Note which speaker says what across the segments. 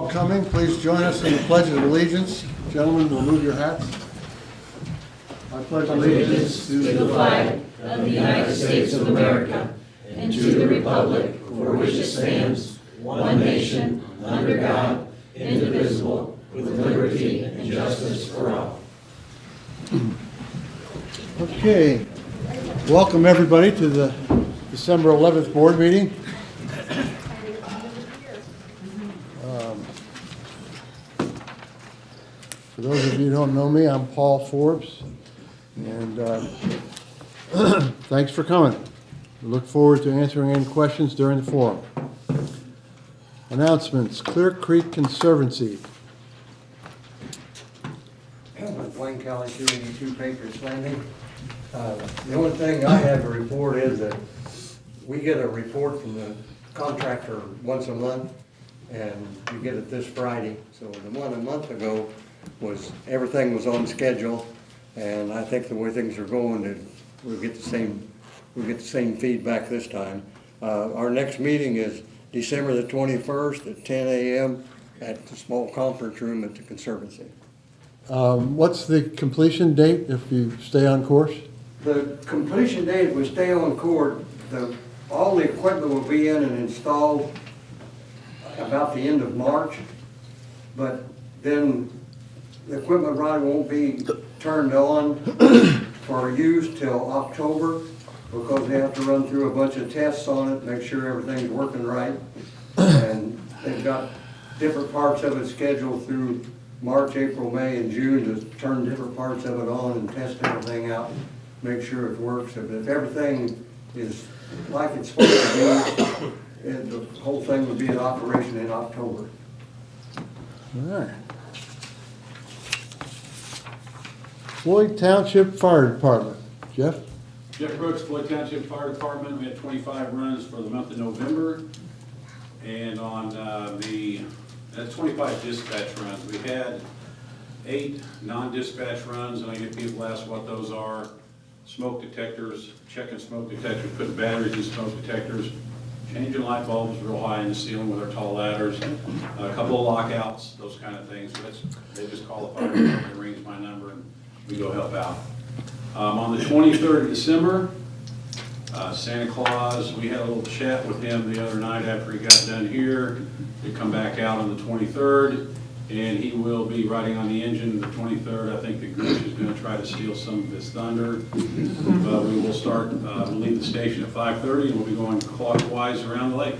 Speaker 1: all coming. Please join us in the Pledge of Allegiance. Gentlemen, remove your hats. I pledge allegiance
Speaker 2: to the flag of the United States of America and to the republic for which it stands, one nation, under God, indivisible, with liberty and justice for all.
Speaker 1: Okay. Welcome everybody to the December 11th board meeting. For those of you who don't know me, I'm Paul Forbes, and thanks for coming. We look forward to answering any questions during the forum. Announcements, Clear Creek Conservancy.
Speaker 3: Wayne County 282 Patriots Landing. The only thing I have to report is that we get a report from the contractor once a month, and you get it this Friday. So the one a month ago was everything was on schedule, and I think the way things are going, we'll get the same feedback this time. Our next meeting is December the 21st at 10 a.m. at the small conference room at the Conservancy.
Speaker 1: What's the completion date if you stay on course?
Speaker 3: The completion date, if we stay on course, all the equipment will be in and installed about the end of March, but then the equipment rod won't be turned on for use till October, because they have to run through a bunch of tests on it, make sure everything's working right. And they've got different parts of it scheduled through March, April, May, and June to turn different parts of it on and test everything out, make sure it works. If everything is like it's supposed to be, the whole thing would be in operation in October.
Speaker 1: All right. Floyd Township Fire Department. Jeff?
Speaker 4: Jeff Brooks, Floyd Township Fire Department. We had 25 runs for the month of November. And on that's 25 dispatch runs. We had 8 non-dispatch runs, and I get people ask what those are. Smoke detectors, checking smoke detectors, putting batteries in smoke detectors, changing light bulbs real high in the ceiling with our tall ladders, a couple of lockouts, those kind of things. So they just call the fire department, rings my number, and we go help out. On the 23rd of December, Santa Claus, we had a little chat with him the other night after he got done here to come back out on the 23rd, and he will be riding on the engine the 23rd. I think the Grinch is going to try to steal some of his thunder. But we will start, we'll leave the station at 5:30, and we'll be going clockwise around the lake.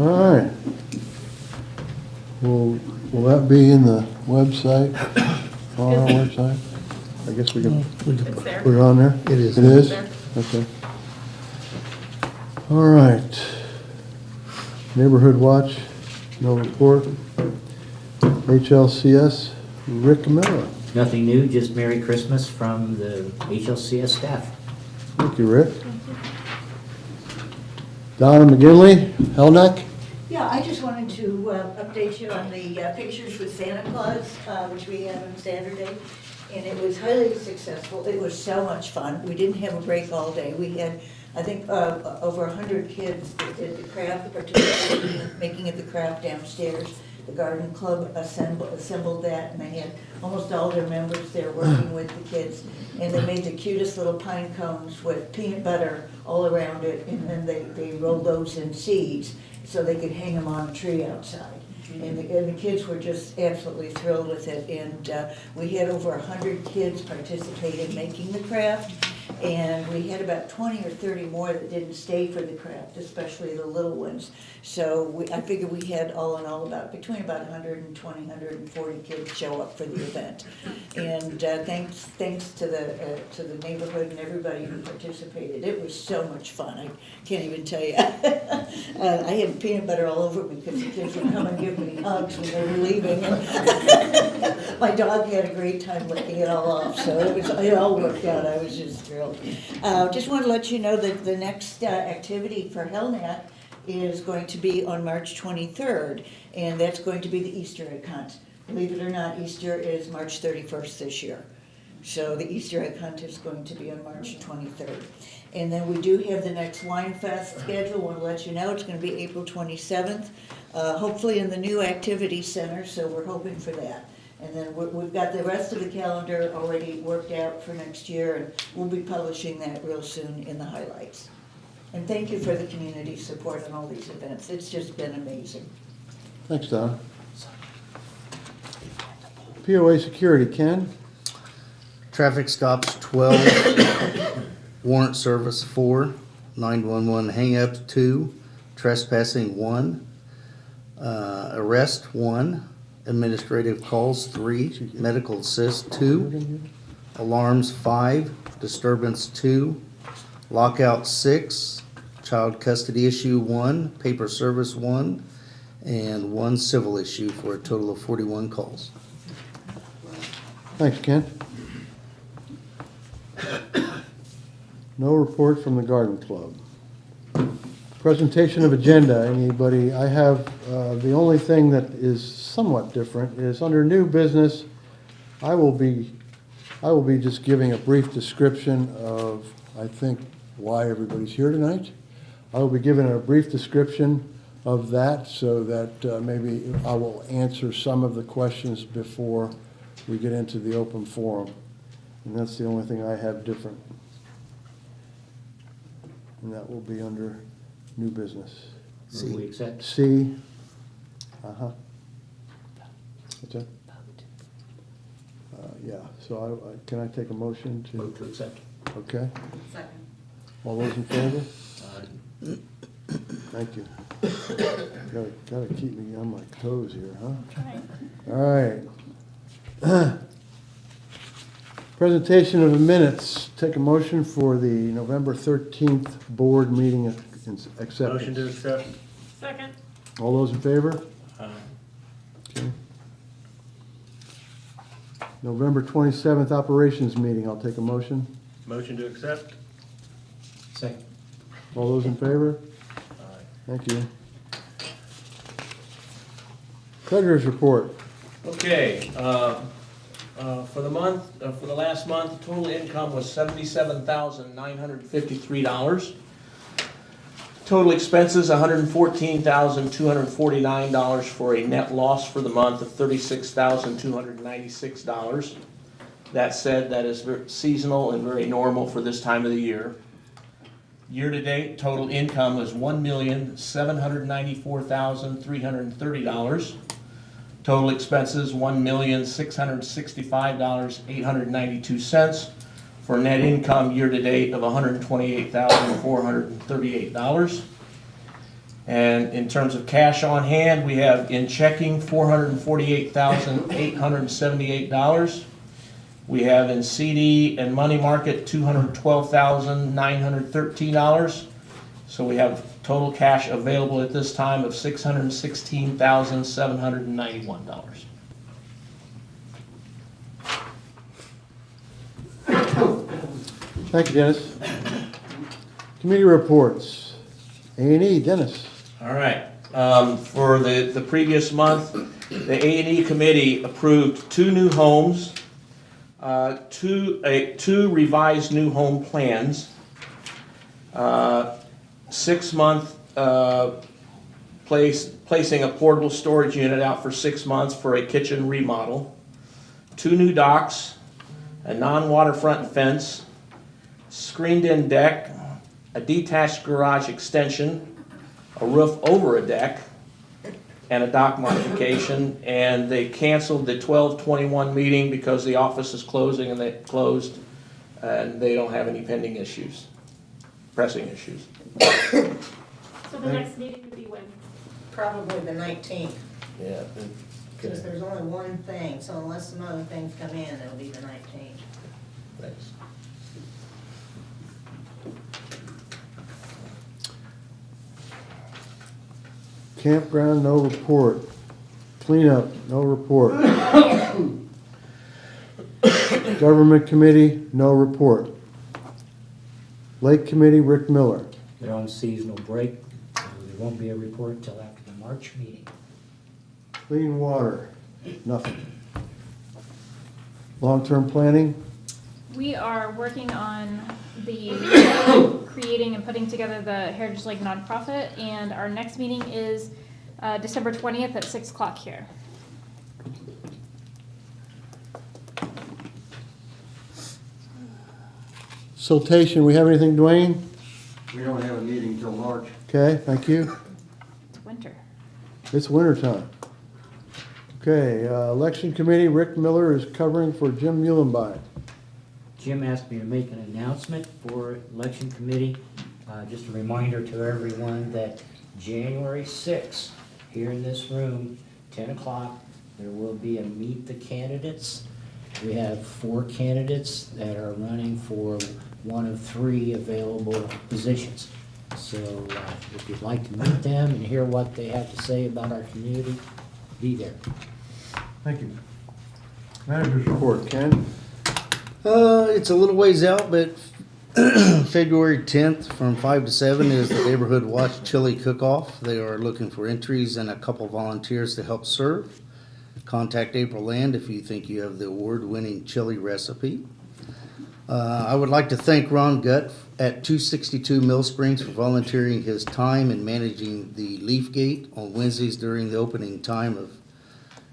Speaker 1: All right. Will that be in the website, on our website? I guess we can put it on there?
Speaker 5: It is.
Speaker 1: It is?
Speaker 2: There.
Speaker 1: Okay. All right. Neighborhood Watch, no report. HLCS, Rick Miller.
Speaker 5: Nothing new, just Merry Christmas from the HLCS staff.
Speaker 1: Thank you, Rick. Donna McGinley, Hellneck.
Speaker 6: Yeah, I just wanted to update you on the pictures with Santa Claus, which we had on Saturday, and it was highly successful. It was so much fun. We didn't have a break all day. We had, I think, over 100 kids that did the craft, participating in making of the craft downstairs. The garden club assembled that, and they had almost all their members there working with the kids. And they made the cutest little pine cones with peanut butter all around it, and then they rolled those in seeds so they could hang them on a tree outside. And the kids were just absolutely thrilled with it. And we had over 100 kids participate in making the craft. And we had about 20 or 30 more that didn't stay for the craft, especially the little ones. So I figure we had all in all between about 120, 140 kids show up for the event. And thanks to the neighborhood and everybody who participated. It was so much fun. I can't even tell you. I had peanut butter all over me because the kids would come and give me hugs when they were leaving. And my dog had a great time licking it all off. So it all worked out. I was just thrilled. Just want to let you know that the next activity for Hellnet is going to be on March 23rd, and that's going to be the Easter egg hunt. Believe it or not, Easter is March 31st this year. So the Easter egg hunt is going to be on March 23rd. And then we do have the next Wine Fest scheduled. Want to let you know, it's going to be April 27th, hopefully in the new activity center, so we're hoping for that. And then we've got the rest of the calendar already worked out for next year, and we'll be publishing that real soon in the highlights. And thank you for the community support on all these events. It's just been amazing.
Speaker 1: Thanks, Don. POA security, Ken?
Speaker 7: Traffic stops 12, warrant service 4, 911 hang-ups 2, trespassing 1, arrest 1, administrative calls 3, medical assist 2, alarms 5, disturbance 2, lockout 6, child custody issue 1, paper service 1, and 1 civil issue for a total of 41 calls.
Speaker 1: Thanks, Ken. No report from the Garden Club. Presentation of agenda, anybody? I have, the only thing that is somewhat different is under new business, I will be just giving a brief description of, I think, why everybody's here tonight. I will be giving a brief description of that so that maybe I will answer some of the questions before we get into the open forum. And that's the only thing I have different. And that will be under new business.
Speaker 5: Will we accept?
Speaker 1: C. Uh-huh. What's that? Yeah, so can I take a motion to?
Speaker 5: Move to accept.
Speaker 1: Okay.
Speaker 2: Second.
Speaker 1: All those in favor?
Speaker 5: Aye.
Speaker 1: Thank you. Gotta keep me on my toes here, huh? All right. Presentation of the minutes. Take a motion for the November 13th board meeting acceptance.
Speaker 8: Motion to accept.
Speaker 2: Second.
Speaker 1: All those in favor?
Speaker 8: Aye.
Speaker 1: Okay. November 27th operations meeting. I'll take a motion.
Speaker 8: Motion to accept.
Speaker 5: Second.
Speaker 1: All those in favor?
Speaker 8: Aye.
Speaker 1: Thank you. Treasurer's report.
Speaker 8: Okay, for the last month, total income was $77,953. Total expenses, $114,249 for a net loss for the month of $36,296. That said, that is seasonal and very normal for this time of the year. Year-to-date, total income was $1,794,330. Total expenses, $1,665,892, for net income year-to-date of $128,438. And in terms of cash on hand, we have in checking $448,878. We have in CD and money market $212,913. So we have total cash available at this time of $616,791.
Speaker 1: Thank you, Dennis. Committee reports. A&E, Dennis.
Speaker 8: All right. For the previous month, the A&E committee approved 2 new homes, 2 revised new home plans, 6-month placing a portable storage unit out for 6 months for a kitchen remodel, 2 new docks, a non-waterfront fence, screened-in deck, a detached garage extension, a roof over a deck, and a dock modification. And they canceled the 12/21 meeting because the office is closing and they closed, and they don't have any pending issues, pressing issues.
Speaker 2: So the next meeting would be when?
Speaker 9: Probably the 19th,
Speaker 8: Yeah.
Speaker 9: because there's only one thing, so unless some other things come in, it'll be the 19th.
Speaker 8: Thanks.
Speaker 1: Campground, no report. Cleanup, no report. Government committee, no report. Lake committee, Rick Miller.
Speaker 5: They're on seasonal break, so there won't be a report until after the March meeting.
Speaker 1: Clean water, nothing. Long-term planning,
Speaker 10: We are working on the creating and putting together the Heritage Lake nonprofit, and our next meeting is December 20th at 6 o'clock here.
Speaker 1: Siltation, we have anything, Dwayne?
Speaker 3: We don't have a meeting till March.
Speaker 1: Okay, thank you.
Speaker 10: It's winter.
Speaker 1: It's winter time. Okay, election committee, Rick Miller is covering for Jim Muhlenbein.
Speaker 5: Jim asked me to make an announcement for election committee. Just a reminder to everyone that January 6th, here in this room, 10 o'clock, there will be a Meet the Candidates. We have 4 candidates that are running for one of 3 available positions. So if you'd like to meet them and hear what they have to say about our community, be there.
Speaker 1: Thank you. Manager's report, Ken?
Speaker 7: It's a little ways out, but February 10th from 5 to 7 is the Neighborhood Watch Chili Cook-Off. They are looking for entries and a couple volunteers to help serve. Contact April Land if you think you have the award-winning chili recipe. I would like to thank Ron Gutt at 262 Mill Springs for volunteering his time and managing the Leaf Gate on Wednesdays during the opening time of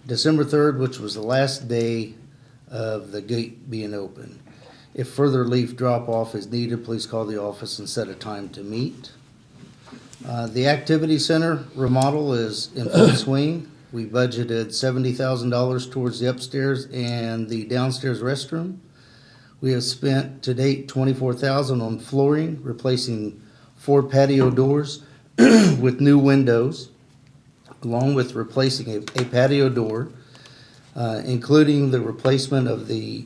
Speaker 7: December 3rd, which was the last day of the gate being open. If further leaf drop-off is needed, please call the office and set a time to meet. The Activity Center remodel is in full swing. We budgeted $70,000 towards the upstairs and the downstairs restroom. We have spent to date $24,000 on flooring, replacing 4 patio doors with new windows, along with replacing a patio door, including the replacement of the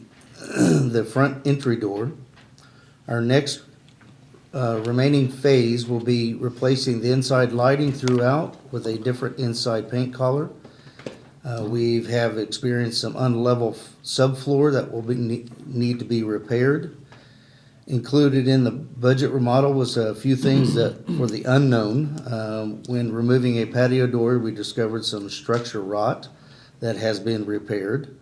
Speaker 7: front entry door. Our next remaining phase will be replacing the inside lighting throughout with a different inside paint color. We have experienced some unlevel subfloor that will need to be repaired. Included in the budget remodel was a few things that for the unknown. When removing a patio door, we discovered some structure rot that has been repaired.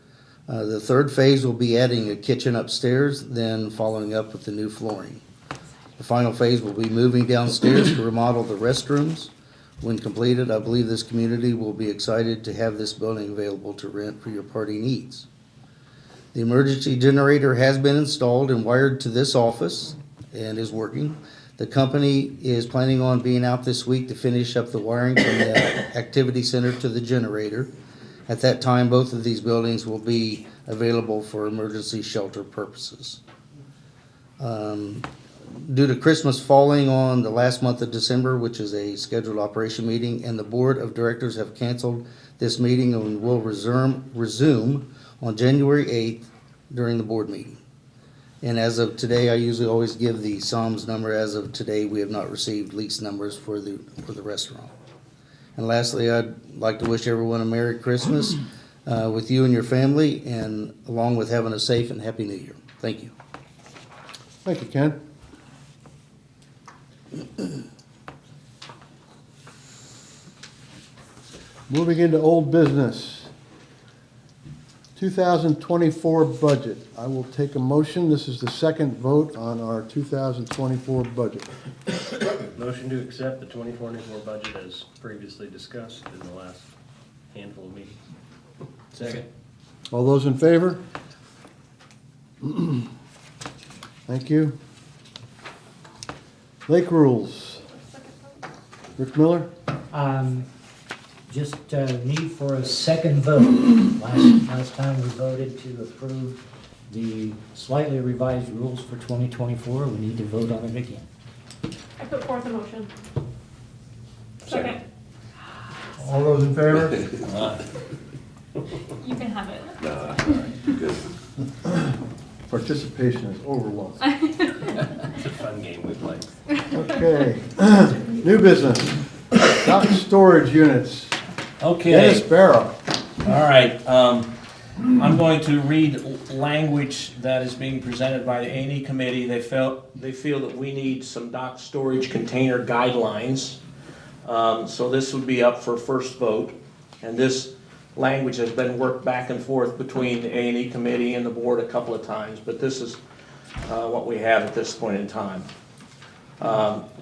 Speaker 7: The third phase will be adding a kitchen upstairs, then following up with the new flooring. The final phase will be moving downstairs to remodel the restrooms. When completed, I believe this community will be excited to have this building available to rent for your party needs. The emergency generator has been installed and wired to this office and is working. The company is planning on being out this week to finish up the wiring from the activity center to the generator. At that time, both of these buildings will be available for emergency shelter purposes. Due to Christmas falling on the last month of December, which is a scheduled operation meeting, and the board of directors have canceled this meeting and will resume on January 8th during the board meeting. And as of today, I usually always give the Psalms number. As of today, we have not received lease numbers for the restaurant. And lastly, I'd like to wish everyone a Merry Christmas with you and your family, and along with having a safe and Happy New Year. Thank you.
Speaker 1: Thank you, Ken. Moving into old business. 2024 budget. I will take a motion. This is the second vote on our 2024 budget.
Speaker 11: Motion to accept the 2024 budget as previously discussed in the last handful of meetings.
Speaker 8: Second.
Speaker 1: All those in favor? Thank you. Lake rules. Rick Miller?
Speaker 5: Just need for a second vote. Last time we voted to approve the slightly revised rules for 2024. We need to vote on it again.
Speaker 10: I put forth a motion. Second.
Speaker 1: All those in favor?
Speaker 10: You can have it.
Speaker 1: Participation is overwhelming.
Speaker 11: It's a fun game we play.
Speaker 1: Okay. New business. Dock storage units.
Speaker 8: Okay.
Speaker 1: Dennis Barrow.
Speaker 8: All right, I'm going to read language that is being presented by the A&E committee. They feel that we need some dock storage container guidelines. So this would be up for first vote. And this language has been worked back and forth between the A&E committee and the board a couple of times. But this is what we have at this point in time.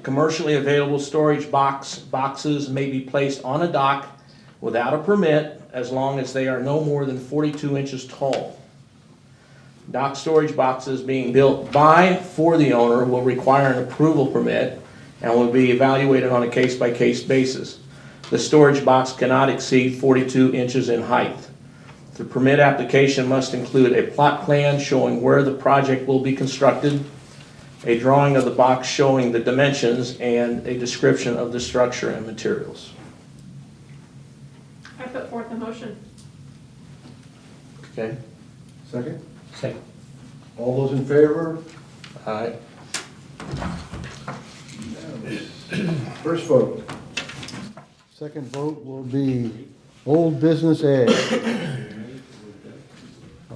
Speaker 8: Commercially available storage boxes may be placed on a dock without a permit as long as they are no more than 42 inches tall. Dock storage boxes being built for the owner will require an approval permit and will be evaluated on a case-by-case basis. The storage box cannot exceed 42 inches in height. The permit application must include a plot plan showing where the project will be constructed, a drawing of the box showing the dimensions, and a description of the structure and materials.
Speaker 2: I put forth a motion.
Speaker 8: Okay?
Speaker 1: Second?
Speaker 5: Second.
Speaker 1: All those in favor?
Speaker 8: All right.
Speaker 1: First vote. Second vote will be old business A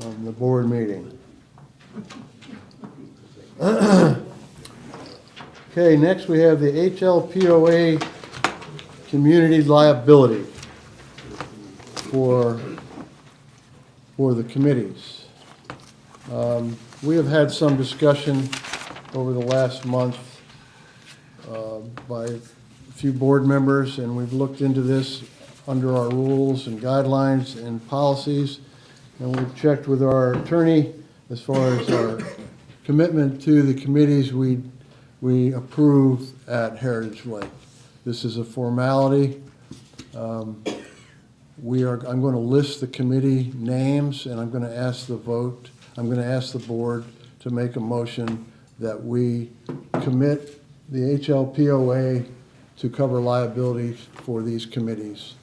Speaker 1: on the board meeting. Okay, next we have the HLPOA community liability for the committees. We have had some discussion over the last month by a few board members, and we've looked into this under our rules and guidelines and policies, and we've checked with our attorney as far as our commitment to the committees we approve at Heritage Lake. This is a formality. I'm going to list the committee names, and I'm going to ask the board to make a motion that we commit the HLPOA to cover liability for these committees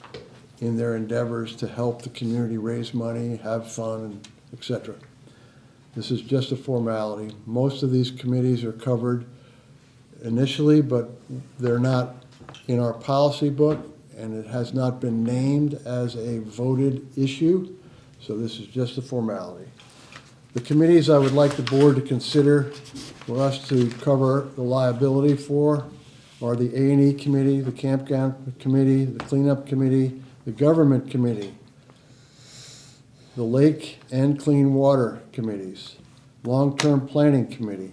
Speaker 1: in their endeavors to help the community raise money, have fun, etc. This is just a formality. Most of these committees are covered initially, but they're not in our policy book, and it has not been named as a voted issue, so this is just a formality. The committees I would like the board to consider for us to cover the liability for are the A&E Committee, the Campground Committee, the Cleanup Committee, the Government Committee, the Lake and Clean Water Committees, Long-Term Planning Committee,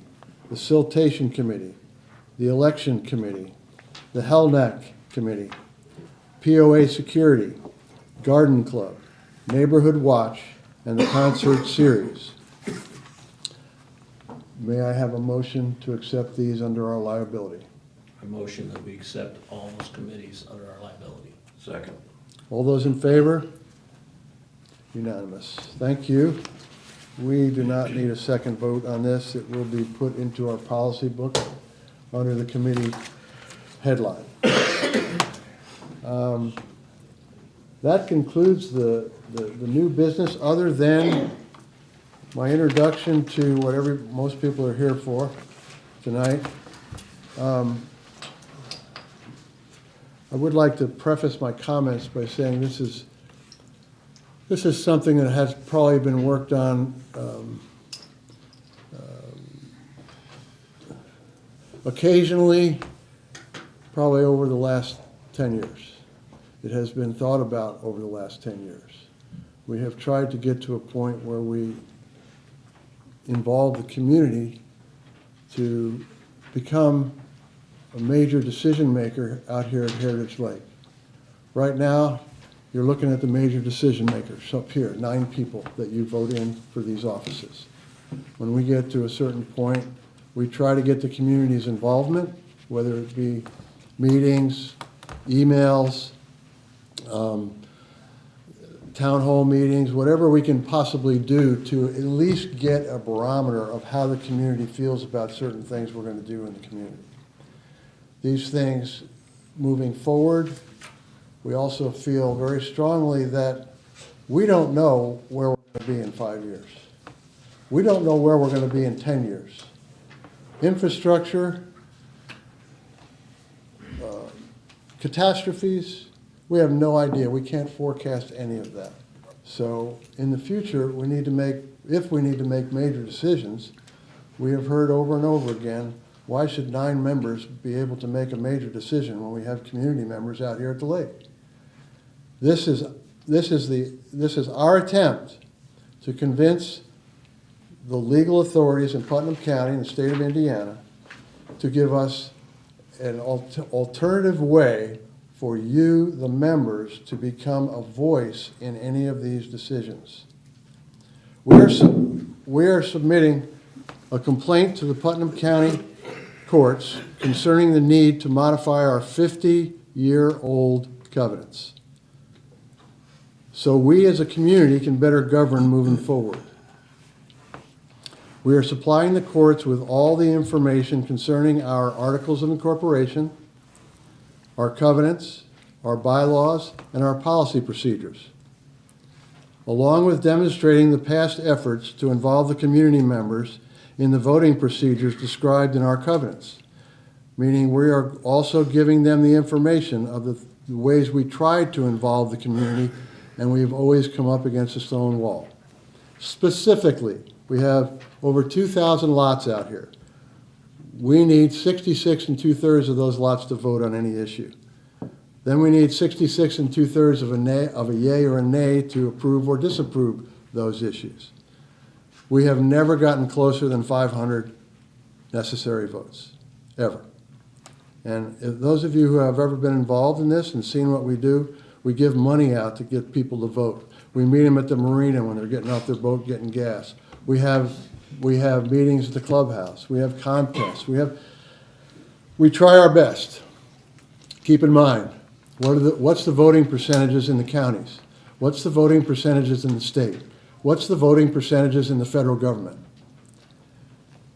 Speaker 1: the Siltation Committee, the Election Committee, the HELNAC Committee, POA Security, Garden Club, Neighborhood Watch, and the Concert Series. May I have a motion to accept these under our liability?
Speaker 8: A motion that we accept all those committees under our liability.
Speaker 11: Second.
Speaker 1: All those in favor? Unanimous. Thank you. We do not need a second vote on this. It will be put into our policy book under the committee headline. That concludes the new business, other than my introduction to what most people are here for tonight. I would like to preface my comments by saying this is something that has probably been worked on occasionally, probably over the last 10 years. It has been thought about over the last 10 years. We have tried to get to a point where we involve the community to become a major decision maker out here at Heritage Lake. Right now, you're looking at the major decision makers up here, 9 people that you vote in for these offices. When we get to a certain point, we try to get the community's involvement, whether it be meetings, emails, town hall meetings, whatever we can possibly do to at least get a barometer of how the community feels about certain things we're going to do in the community. These things moving forward, we also feel very strongly that we don't know where we're going to be in 5 years. We don't know where we're going to be in 10 years. Infrastructure, catastrophes, we have no idea. We can't forecast any of that. So in the future, if we need to make major decisions, we have heard over and over again, why should 9 members be able to make a major decision when we have community members out here at the lake? This is our attempt to convince the legal authorities in Putnam County in the state of Indiana to give us an alternative way for you, the members, to become a voice in any of these decisions. We are submitting a complaint to the Putnam County courts concerning the need to modify our 50-year-old covenants, so we as a community can better govern moving forward. We are supplying the courts with all the information concerning our articles of incorporation, our covenants, our bylaws, and our policy procedures, along with demonstrating the past efforts to involve the community members in the voting procedures described in our covenants, meaning we are also giving them the information of the ways we tried to involve the community, and we've always come up against a stone wall. Specifically, we have over 2,000 lots out here. We need 66 2/3 of those lots to vote on any issue. Then we need 66 2/3 of a yay or a nay to approve or disapprove those issues. We have never gotten closer than 500 necessary votes, ever. And if those of you who have ever been involved in this and seen what we do, we give money out to get people to vote. We meet them at the marina when they're getting off their boat getting gas. We have meetings at the clubhouse. We have contests. We try our best. Keep in mind, what's the voting percentages in the counties? What's the voting percentages in the state? What's the voting percentages in the federal government?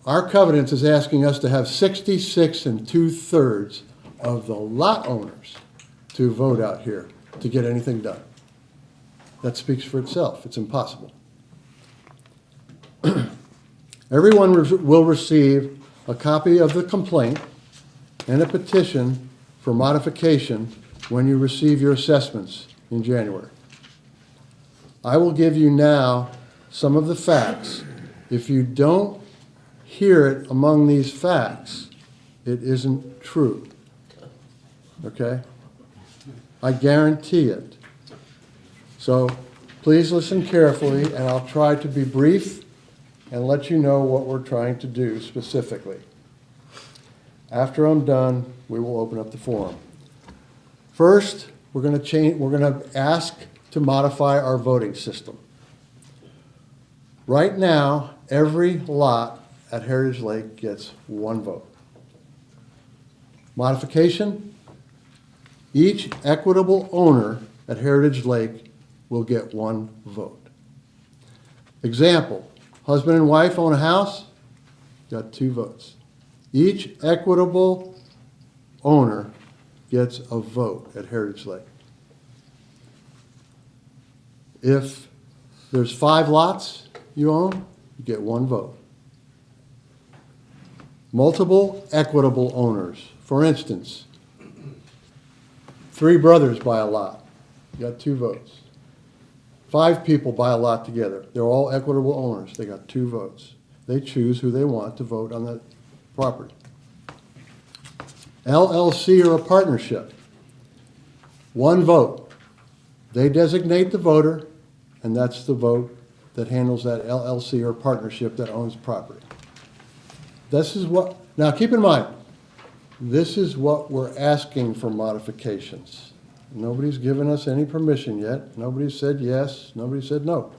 Speaker 1: Our covenant is asking us to have 66 2/3 of the lot owners to vote out here to get anything done. That speaks for itself. It's impossible. Everyone will receive a copy of the complaint and a petition for modification when you receive your assessments in January. I will give you now some of the facts. If you don't hear it among these facts, it isn't true. Okay? I guarantee it. So please listen carefully, and I'll try to be brief and let you know what we're trying to do specifically. After I'm done, we will open up the forum. First, we're going to ask to modify our voting system. Right now, every lot at Heritage Lake gets one vote. Modification, each equitable owner at Heritage Lake will get one vote. Example, husband and wife own a house, got 2 votes. Each equitable owner gets a vote at Heritage Lake. If there's 5 lots you own, you get 1 vote. Multiple equitable owners. For instance, 3 brothers buy a lot, you got 2 votes. 5 people buy a lot together. They're all equitable owners. They got 2 votes. They choose who they want to vote on that property. LLC or a partnership, 1 vote. They designate the voter, and that's the vote that handles that LLC or partnership that owns property. This is what, now keep in mind, this is what we're asking for modifications. Nobody's given us any permission yet. Nobody said yes. Nobody said no.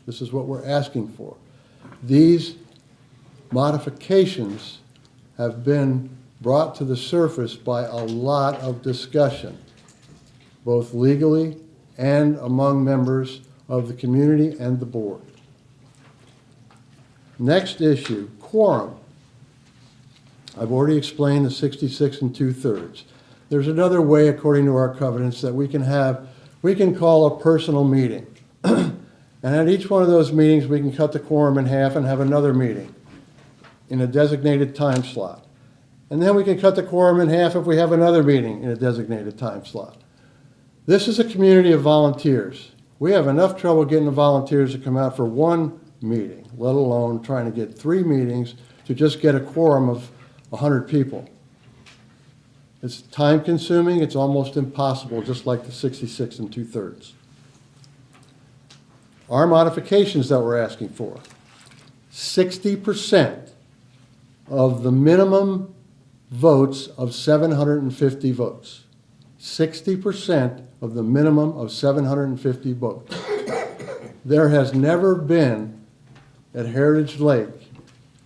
Speaker 1: This is what we're asking for. These modifications have been brought to the surface by a lot of discussion, both legally and among members of the community and the board. Next issue, quorum. I've already explained the 66 2/3. There's another way, according to our covenants, that we can call a personal meeting. And at each one of those meetings, we can cut the quorum in half and have another meeting in a designated time slot. And then we can cut the quorum in half if we have another meeting in a designated time slot. This is a community of volunteers. We have enough trouble getting the volunteers to come out for 1 meeting, let alone trying to get 3 meetings to just get a quorum of 100 people. It's time consuming, it's almost impossible, just like the 66 2/3. Our modifications that we're asking for. 60% of the minimum votes of 750 votes. 60% of the minimum of 750 votes. There has never been at Heritage Lake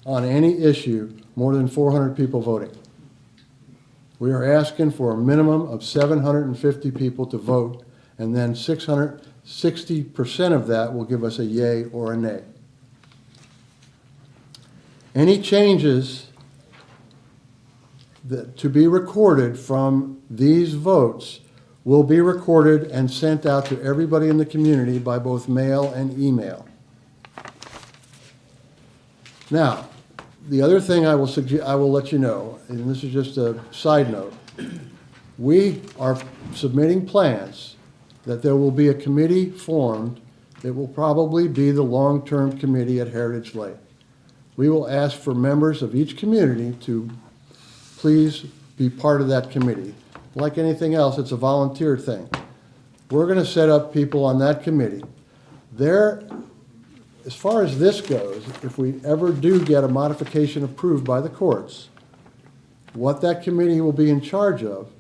Speaker 1: on any issue more than 400 people voting. We are asking for a minimum of 750 people to vote, and then 60% of that will give us a yay or a nay. Any changes to be recorded from these votes will be recorded and sent out to everybody in the community by both mail and email. Now, the other thing I will let you know, and this is just a side note, we are submitting plans that there will be a committee formed that will probably be the long-term committee at Heritage Lake. We will ask for members of each community to please be part of that committee. Like anything else, it's a volunteer thing. We're going to set up people on that committee. As far as this goes, if we ever do get a modification approved by the courts, what that committee will be in charge of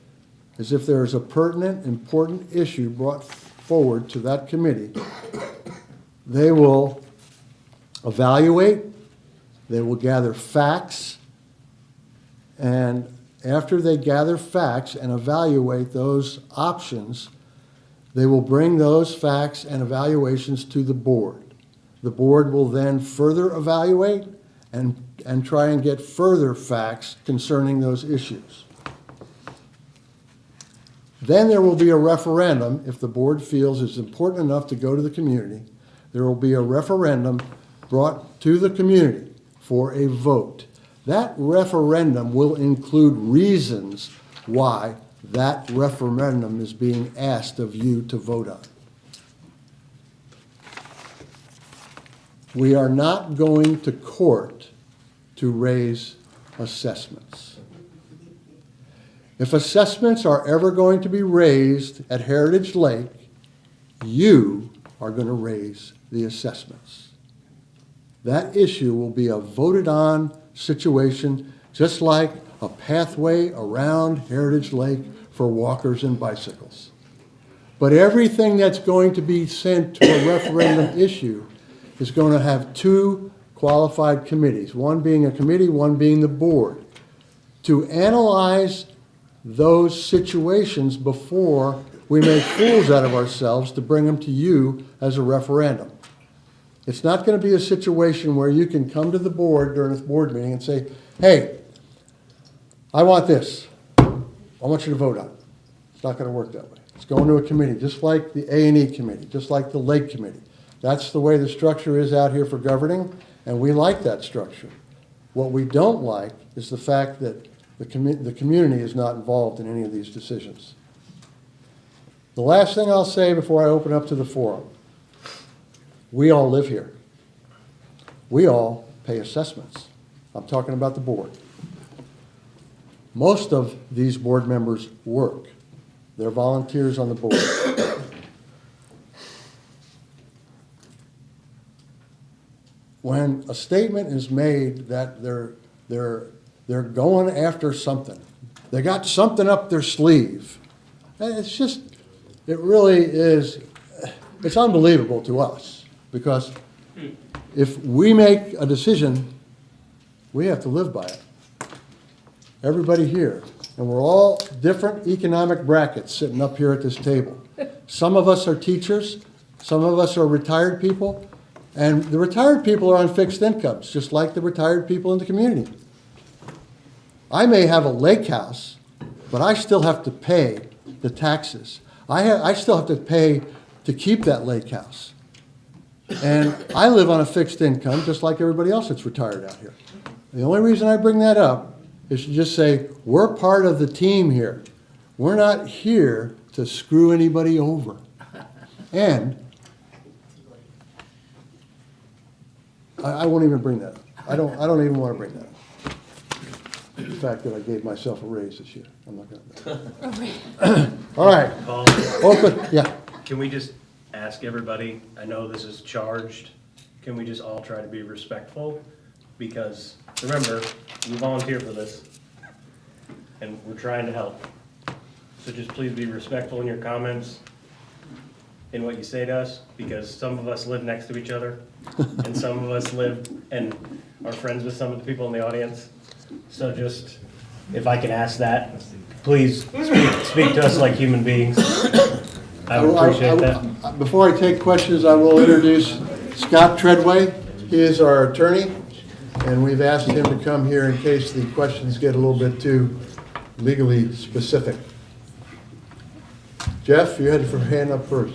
Speaker 1: is if there is a pertinent, important issue brought forward to that committee, they will evaluate, they will gather facts, and after they gather facts and evaluate those options, they will bring those facts and evaluations to the board. The board will then further evaluate and try and get further facts concerning those issues. Then there will be a referendum if the board feels it's important enough to go to the community. There will be a referendum brought to the community for a vote. That referendum will include reasons why that referendum is being asked of you to vote on. We are not going to court to raise assessments. If assessments are ever going to be raised at Heritage Lake, you are going to raise the assessments. That issue will be a voted on situation, just like a pathway around Heritage Lake for walkers and bicycles. But everything that's going to be sent to a referendum issue is going to have two qualified committees, one being a committee, one being the board, to analyze those situations before we make fools out of ourselves to bring them to you as a referendum. It's not going to be a situation where you can come to the board during a board meeting and say, hey, I want this. I want you to vote on it. It's not going to work that way. It's going to a committee, just like the A&E committee, just like the Lake Committee. That's the way the structure is out here for governing, and we like that structure. What we don't like is the fact that the community is not involved in any of these decisions. The last thing I'll say before I open up to the forum, we all live here. We all pay assessments. I'm talking about the board. Most of these board members work. They're volunteers on the board. When a statement is made that they're going after something, they got something up their sleeve, it's just, it really is, it's unbelievable to us, because if we make a decision, we have to live by it. Everybody here, and we're all different economic brackets sitting up here at this table. Some of us are teachers, some of us are retired people, and the retired people are on fixed incomes, just like the retired people in the community. I may have a lake house, but I still have to pay the taxes. I still have to pay to keep that lake house. And I live on a fixed income, just like everybody else that's retired out here. The only reason I bring that up is to just say, we're part of the team here. We're not here to screw anybody over. And I won't even bring that up. I don't even want to bring that up. The fact that I gave myself a raise this year. I'm not going to. All right.
Speaker 11: Paul,
Speaker 1: Open. Yeah.
Speaker 11: can we just ask everybody, I know this is charged, can we just all try to be respectful? Because, remember, you volunteer for this, and we're trying to help. So just please be respectful in your comments, in what you say to us, because some of us live next to each other, and some of us live and are friends with some of the people in the audience. So just, if I can ask that, please speak to us like human beings. I would appreciate that.
Speaker 1: Before I take questions, I will introduce Scott Treadway. He is our attorney, and we've asked him to come here in case the questions get a little bit too legally specific. Jeff, you had your hand up first.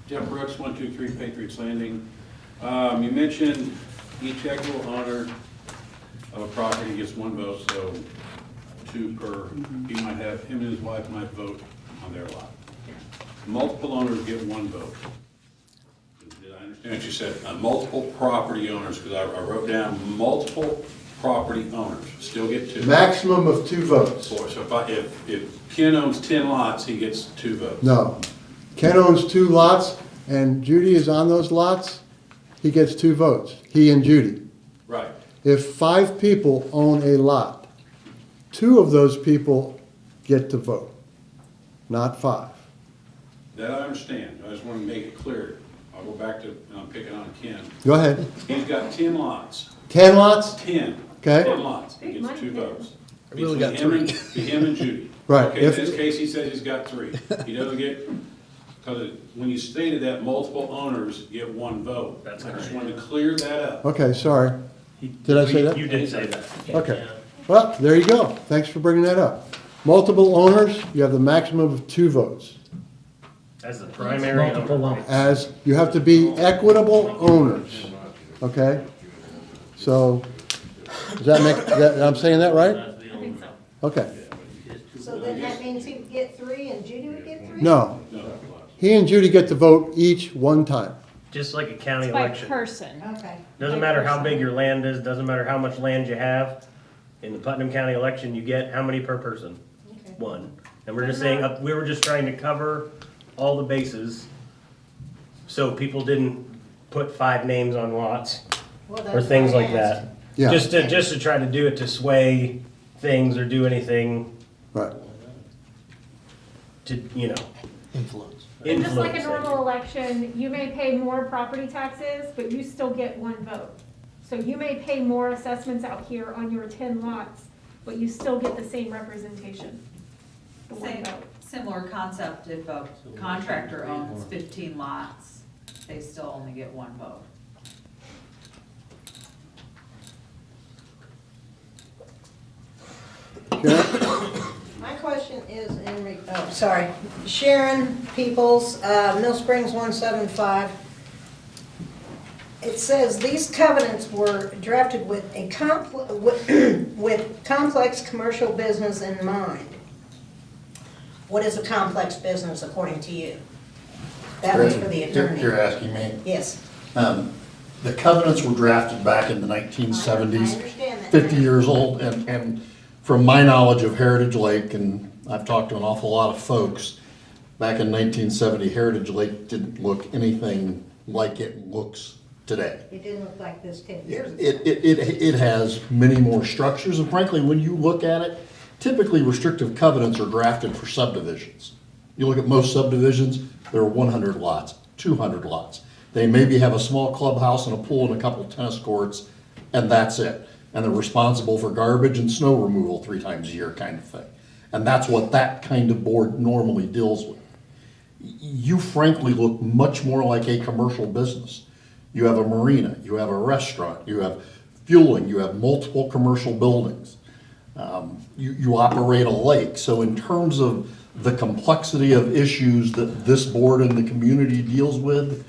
Speaker 4: Jeff Brooks, 123 Patriots Landing. You mentioned each equitable owner of a property gets one vote, so two per. He might have, him and his wife might vote on their lot. Multiple owners get one vote. Did I understand what you said? Multiple property owners, because I wrote down multiple property owners, still get two.
Speaker 1: Maximum of 2 votes.
Speaker 4: Four. So if Ken owns 10 lots, he gets 2 votes.
Speaker 1: No. Ken owns 2 lots, and Judy is on those lots, he gets 2 votes, he and Judy.
Speaker 4: Right.
Speaker 1: If 5 people own a lot, 2 of those people get to vote, not 5.
Speaker 4: That I understand. I just want to make it clear. I'll go back to, and I'm picking on Ken.
Speaker 1: Go ahead.
Speaker 4: He's got 10 lots.
Speaker 1: 10 lots?
Speaker 4: 10.
Speaker 1: Okay.
Speaker 4: 10 lots. He gets 2 votes.
Speaker 7: I really got
Speaker 4: Between him and Judy.
Speaker 1: Right.
Speaker 4: Okay, in
Speaker 1: If-
Speaker 4: this case, he says he's got 3. He doesn't get, because when you stated that multiple owners get 1 vote.
Speaker 11: That's
Speaker 4: I just
Speaker 11: correct.
Speaker 4: wanted to clear that up.
Speaker 1: Okay, sorry. Did I say that?
Speaker 11: You did say that.
Speaker 1: Okay. Well, there you go. Thanks for bringing that up. Multiple owners, you have the maximum of 2 votes.
Speaker 11: As the primary
Speaker 5: Multiple
Speaker 11: owner.
Speaker 5: owners.
Speaker 1: As, you have to be equitable owners, okay? So, does that make, I'm saying that right?
Speaker 10: I think so.
Speaker 1: Okay.
Speaker 9: So then that means he would get 3 and Judy would get 3?
Speaker 1: No,
Speaker 4: No.
Speaker 1: he and Judy get to vote each one time.
Speaker 11: Just like a county
Speaker 10: It's by
Speaker 11: election.
Speaker 10: person.
Speaker 9: Okay.
Speaker 11: Doesn't matter how big your land is, doesn't matter how much land you have. In the Putnam County election, you get how many per person?
Speaker 9: Okay.
Speaker 11: 1. And we're just saying, we were just trying to cover all the bases, so people didn't put 5 names on lots,
Speaker 9: Well, that's
Speaker 11: or things
Speaker 9: why I
Speaker 11: like
Speaker 9: asked.
Speaker 11: that.
Speaker 1: Yeah.
Speaker 11: Just to try to do it to sway things or do anything
Speaker 1: Right.
Speaker 11: to, you know,
Speaker 7: Influence.
Speaker 2: And just like a
Speaker 11: influence.
Speaker 2: normal election, you may pay more property taxes, but you still get 1 vote. So you may pay more assessments out here on your 10 lots, but you still get the same representation. The 1
Speaker 12: Same,
Speaker 2: vote.
Speaker 12: similar concept, if a contractor owns 15 lots, they still only get 1 vote.
Speaker 6: My question is sorry, Sharon Peoples, Mill Springs 175. It says these covenants were drafted with a with complex commercial business in mind. What is a complex business according to you? That was for the attorney.
Speaker 13: You're asking me.
Speaker 6: Yes.
Speaker 13: The covenants were drafted back in the 1970s,
Speaker 6: I understand that.
Speaker 13: 50 years old, and from my knowledge of Heritage Lake, and I've talked to an awful lot of folks, back in 1970, Heritage Lake didn't look anything like it looks today.
Speaker 6: It didn't look like this 10 years ago.
Speaker 13: It has many more structures, and frankly, when you look at it, typically restrictive covenants are drafted for subdivisions. You look at most subdivisions, there are 100 lots, 200 lots. They maybe have a small clubhouse and a pool and a couple tennis courts, and that's it. And they're responsible for garbage and snow removal 3 times a year kind of thing. And that's what that kind of board normally deals with. You frankly look much more like a commercial business. You have a marina, you have a restaurant, you have fueling, you have multiple commercial buildings. You operate a lake. So in terms of the complexity of issues that this board and the community deals with,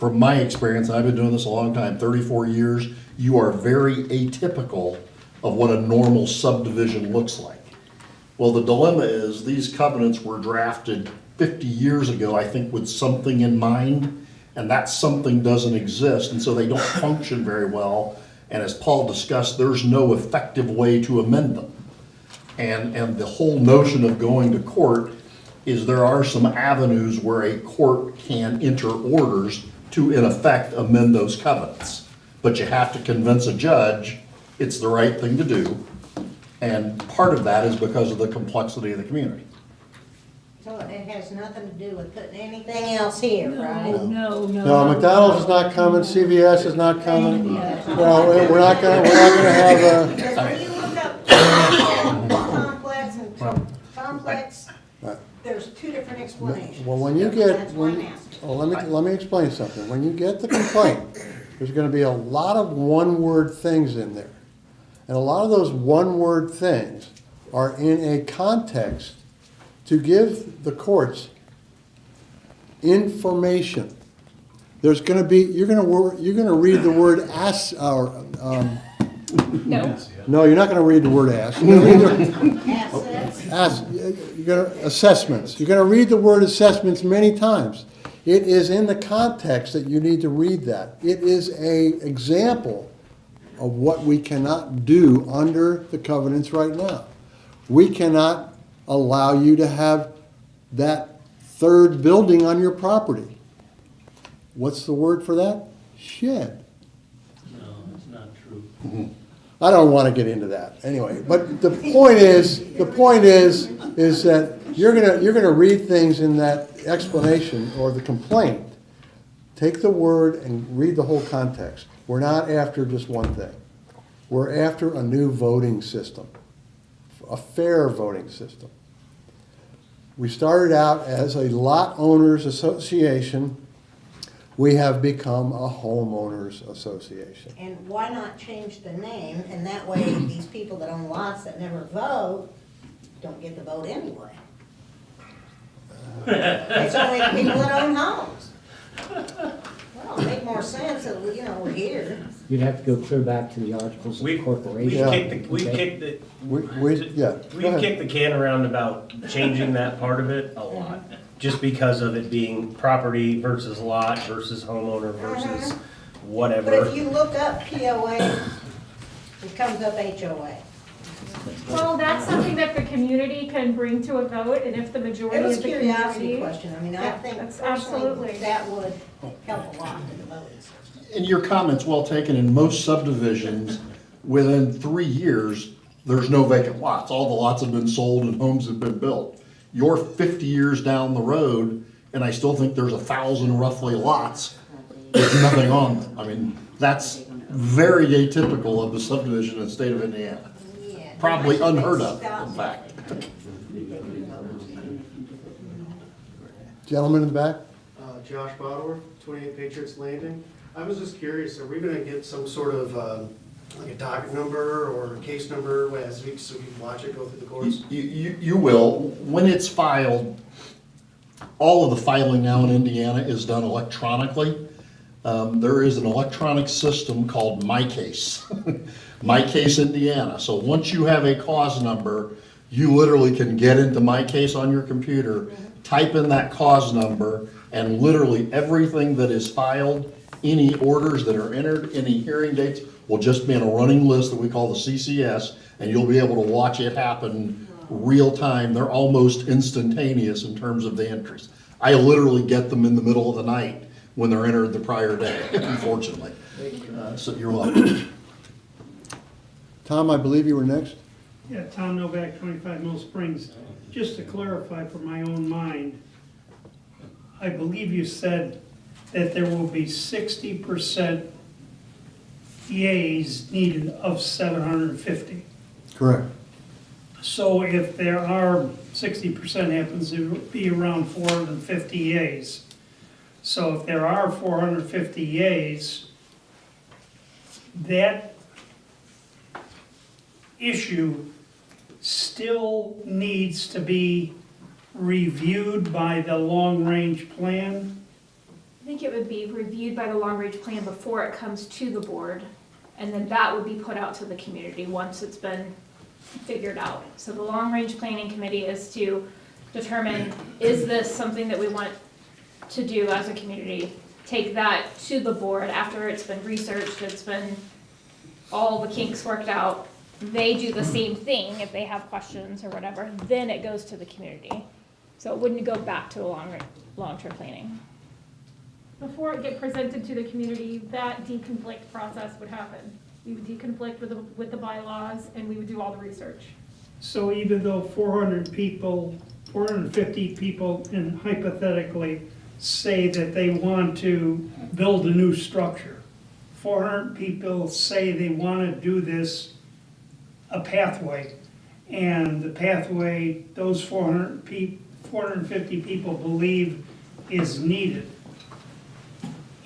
Speaker 13: from my experience, and I've been doing this a long time, 34 years, you are very atypical of what a normal subdivision looks like. Well, the dilemma is these covenants were drafted 50 years ago, I think, with something in mind, and that something doesn't exist, and so they don't function very well. And as Paul discussed, there's no effective way to amend them. And the whole notion of going to court is there are some avenues where a court can enter orders to in effect amend those covenants. But you have to convince a judge it's the right thing to do, and part of that is because of the complexity of the community.
Speaker 9: So it has nothing to do with putting anything else here, right?
Speaker 1: No, McDonald's is not coming, CVS is not coming. Well, we're not gonna have
Speaker 9: Because when you look up complex and complex, there's two different explanations.
Speaker 1: well, when you
Speaker 9: That's
Speaker 1: get,
Speaker 9: why I'm
Speaker 1: when,
Speaker 9: asking.
Speaker 1: oh, let me explain something. When you get the complaint, there's gonna be a lot of one-word things in there. And a lot of those one-word things are in a context to give the courts information. There's gonna be, you're gonna read the word
Speaker 10: No.
Speaker 1: no, you're not gonna read the word ass. You're gonna read the,
Speaker 9: Assets,
Speaker 1: you're gonna, assessments. You're gonna read the word assessments many times. It is in the context that you need to read that. It is a example of what we cannot do under the covenants right now. We cannot allow you to have that third building on your property. What's the word for that? Shed.
Speaker 11: No, it's not true.
Speaker 1: I don't want to get into that anyway, but the point is that you're gonna read things in that explanation or the complaint. Take the word and read the whole context. We're not after just one thing. We're after a new voting system, a fair voting system. We started out as a lot owners association. We have become a homeowners association.
Speaker 9: and why not change the name, and that way these people that own lots that never vote don't get to vote anyway. It's only the people that own homes. Well, it'll make more sense that, we're here.
Speaker 5: You'd have to go clear back to the Articles of
Speaker 11: We've
Speaker 5: Incorporation.
Speaker 11: kicked
Speaker 5: Okay.
Speaker 11: We've kicked the can around about changing that part of it a lot, just because of it being property versus lot versus homeowner versus
Speaker 9: But
Speaker 11: whatever.
Speaker 9: if you look up POA, it comes up HOA.
Speaker 10: Well, that's something that the community can bring to a vote, and if the majority
Speaker 9: It was
Speaker 10: of
Speaker 9: a
Speaker 10: the
Speaker 9: curiosity
Speaker 10: community.
Speaker 9: question. I mean, I
Speaker 10: Yeah,
Speaker 9: think
Speaker 10: that's
Speaker 9: personally
Speaker 10: absolutely.
Speaker 9: that would help a lot in the voting system.
Speaker 13: And your comment's well taken. In most subdivisions, within 3 years, there's no vacant lots. All the lots have been sold and homes have been built. You're 50 years down the road, and I still think there's 1,000 roughly lots with nothing on them. I mean, that's very atypical of the subdivision in the state of Indiana.
Speaker 9: Yeah.
Speaker 13: Probably unheard of, in fact.
Speaker 1: Gentleman in the back?
Speaker 14: Josh Bottorff, 28 Patriots Landing. I was just curious, are we gonna get some sort of, like a docket number or a case number as we, so we can watch it go through the courts?
Speaker 13: You will. When it's filed, all of the filing now in Indiana is done electronically. There is an electronic system called My Case, My Case Indiana. So once you have a cause number, you literally can get into My Case on your computer, type in that cause number, and literally everything that is filed, any orders that are entered, any hearing dates, will just be in a running list that we call the CCS, and you'll be able to watch it happen real time. They're almost instantaneous in terms of the entries. I literally get them in the middle of the night when they're entered the prior day, unfortunately. So you're welcome.
Speaker 1: Tom, I believe you were next.
Speaker 15: Yeah, Tom Novak, 25 Mill Springs. Just to clarify for my own mind, I believe you said that there will be 60% yays needed of 750.
Speaker 1: Correct.
Speaker 15: So if there are 60% happens to be around 450 yays. So if there are 450 yays, that issue still needs to be reviewed by the long-range plan.
Speaker 10: I think it would be reviewed by the long-range plan before it comes to the board, and then that would be put out to the community once it's been figured out. So the long-range planning committee is to determine, is this something that we want to do as a community? Take that to the board after it's been researched, it's been all the kinks worked out. They do the same thing if they have questions or whatever, then it goes to the community. So it wouldn't go back to the long-term planning. Before it get presented to the community, that deconflict process would happen. We would deconflict with the bylaws, and we would do all the research.
Speaker 15: So even though 400 people, 450 people, and hypothetically say that they want to build a new structure, 400 people say they want to do this, a pathway, and the pathway, those 450 people believe is needed,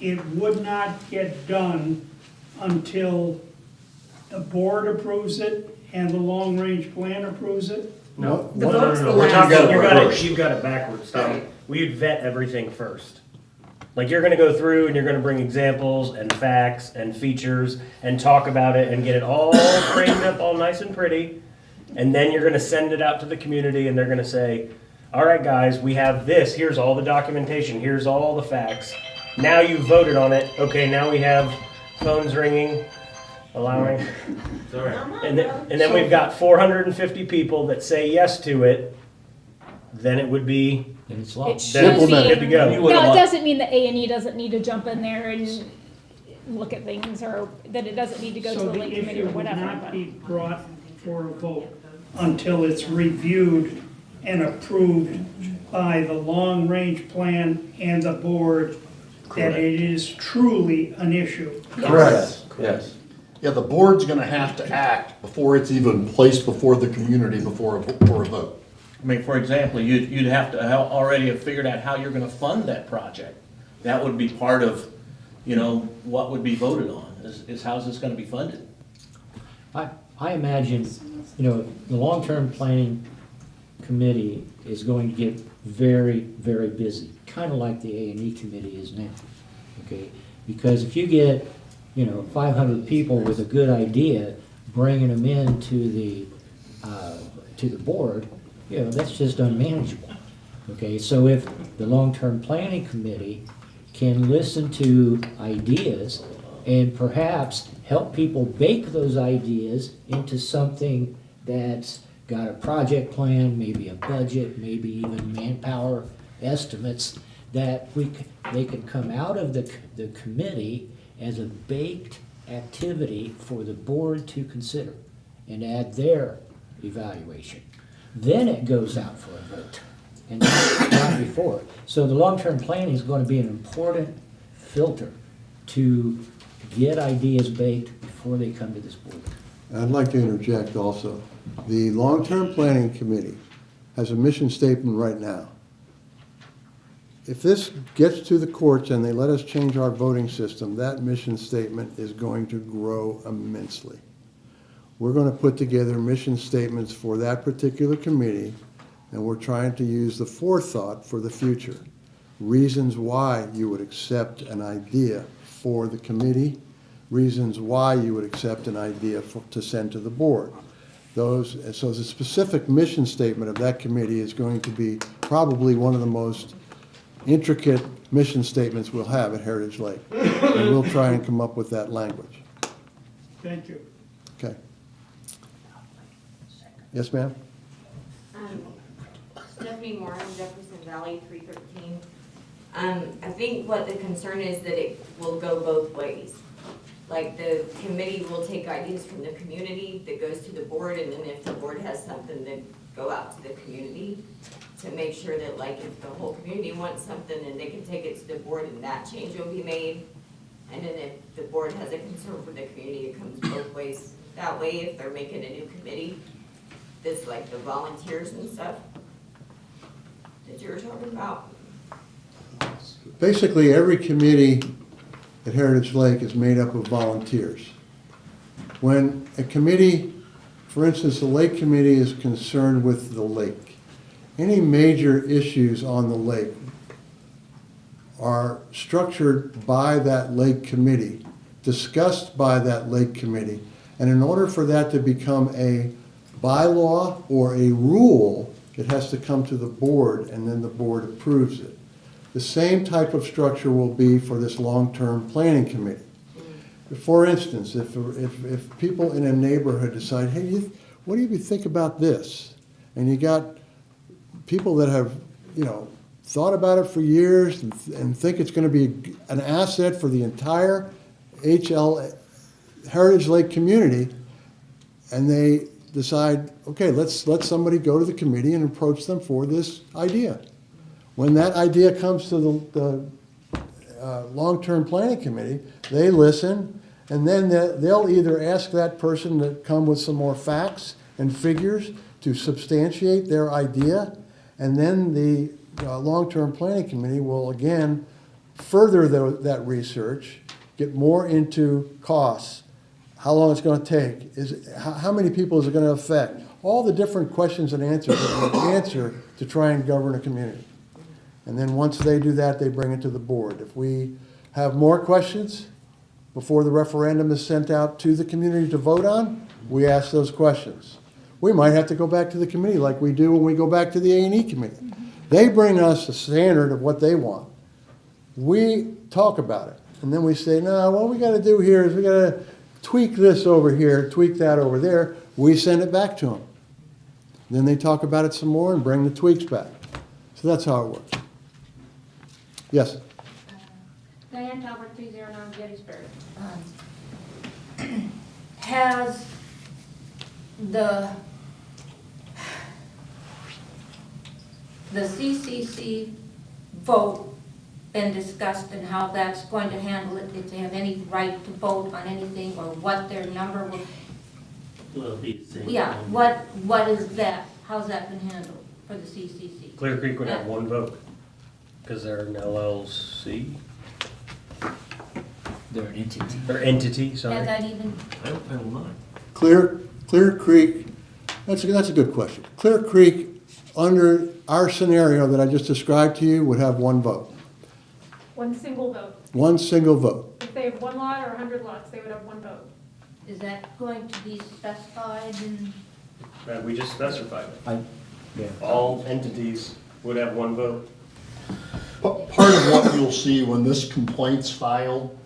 Speaker 15: it would not get done until the board approves it and the long-range plan approves it?
Speaker 11: No,
Speaker 12: The
Speaker 11: no, no,
Speaker 12: vote's
Speaker 11: no,
Speaker 12: the
Speaker 11: no. We're
Speaker 12: last
Speaker 11: talking,
Speaker 13: thing.
Speaker 11: you've got it backwards, Tom.
Speaker 12: Right.
Speaker 11: We'd vet everything first. Like, you're gonna go through and you're gonna bring examples and facts and features and talk about it and get it all framed up all nice and pretty. And then you're gonna send it out to the community and they're gonna say, all right, guys, we have this, here's all the documentation, here's all the facts. Now you've voted on it, okay, now we have phones ringing, allowing. And then we've got 450 people that say yes to it, then it would be,
Speaker 5: And it's law.
Speaker 10: It
Speaker 11: then
Speaker 10: should
Speaker 11: it's
Speaker 10: be.
Speaker 11: good to go.
Speaker 10: Now, it doesn't mean that A&E doesn't need to jump in there and look at things, or that it doesn't need to go to the lake committee or
Speaker 15: So the issue would
Speaker 10: whatever.
Speaker 15: not
Speaker 10: but-
Speaker 15: be brought for a vote until it's reviewed and approved by the long-range plan and the board that it is truly an issue.
Speaker 13: Correct.
Speaker 8: Yes.
Speaker 13: Yeah, the board's gonna have to act before it's even placed before the community for a vote.
Speaker 8: I mean, for example, you'd have to already have figured out how you're gonna fund that project. That would be part of, what would be voted on, is how's this gonna be funded?
Speaker 5: I imagine, the long-term planning committee is going to get very, very busy, kind of like the A&E committee is now, okay? Because if you get, 500 people with a good idea, bringing them in to the board, that's just unmanageable, okay? So if the long-term planning committee can listen to ideas and perhaps help people bake those ideas into something that's got a project plan, maybe a budget, maybe even manpower estimates, that they can come out of the committee as a baked activity for the board to consider and add their evaluation. Then it goes out for a vote, and not before. So the long-term planning is going to be an important filter to get ideas baked before they come to this board.
Speaker 1: I'd like to interject also. The Long-Term Planning Committee has a mission statement right now. If this gets to the courts and they let us change our voting system, that mission statement is going to grow immensely. We're going to put together mission statements for that particular committee, and we're trying to use the forethought for the future. Reasons why you would accept an idea for the committee, reasons why you would accept an idea to send to the board. So the specific mission statement of that committee is going to be probably one of the most intricate mission statements we'll have at Heritage Lake. And we'll try and come up with that language.
Speaker 15: Thank you.
Speaker 1: Okay. Yes, ma'am?
Speaker 2: Stephanie Moore, Jefferson Valley, 313. I think what the concern is that it will go both ways. Like, the committee will take ideas from the community that goes to the board, and then if the board has something, then go out to the community to make sure that, like, if the whole community wants something, then they can take it to the board and that change will be made. And then if the board has a concern for the community, it comes both ways. That way, if they're making a new committee, that's like the volunteers and stuff that you were talking about.
Speaker 1: Basically, every committee at Heritage Lake is made up of volunteers. When a committee, for instance, the Lake Committee is concerned with the lake, any major issues on the lake are structured by that Lake Committee, discussed by that Lake Committee, and in order for that to become a bylaw or a rule, it has to come to the board, and then the board approves it. The same type of structure will be for this long-term planning committee. For instance, if people in a neighborhood decide, hey, what do you think about this? And you got people that have, thought about it for years and think it's gonna be an asset for the entire Heritage Lake community, and they decide, okay, let's let somebody go to the committee and approach them for this idea. When that idea comes to the long-term planning committee, they listen, and then they'll either ask that person to come with some more facts and figures to substantiate their idea, and then the long-term planning committee will again further that research, get more into costs, how long it's gonna take, how many people is it gonna affect, all the different questions and answers that we answer to try and govern a community. And then once they do that, they bring it to the board. If we have more questions before the referendum is sent out to the community to vote on, we ask those questions. We might have to go back to the committee like we do when we go back to the A&E committee. They bring us the standard of what they want. We talk about it, and then we say, no, what we gotta do here is we gotta tweak this over here, tweak that over there. We send it back to them. Then they talk about it some more and bring the tweaks back. So that's how it works. Yes?
Speaker 2: Diane Talbert, 309 Gettysburg. Has the CCC vote been discussed and how that's going to handle it, if they have any right to vote on anything, or what their number will?
Speaker 11: Will be the same.
Speaker 2: Yeah, what is that? How's that been handled for the CCC?
Speaker 11: Clear Creek would have one vote, because they're an LLC,
Speaker 5: They're an entity.
Speaker 11: or entity, sorry.
Speaker 2: Has that even,
Speaker 11: I will not.
Speaker 1: Clear Creek, that's a good question. Clear Creek, under our scenario that I just described to you, would have one vote.
Speaker 10: One single vote.
Speaker 1: One single vote.
Speaker 10: If they have one lot or 100 lots, they would have one vote.
Speaker 2: is that going to be specified in?
Speaker 11: We just specified it.
Speaker 5: Yeah.
Speaker 11: All entities would have one vote.
Speaker 13: Part of what you'll see when this complaint's filed,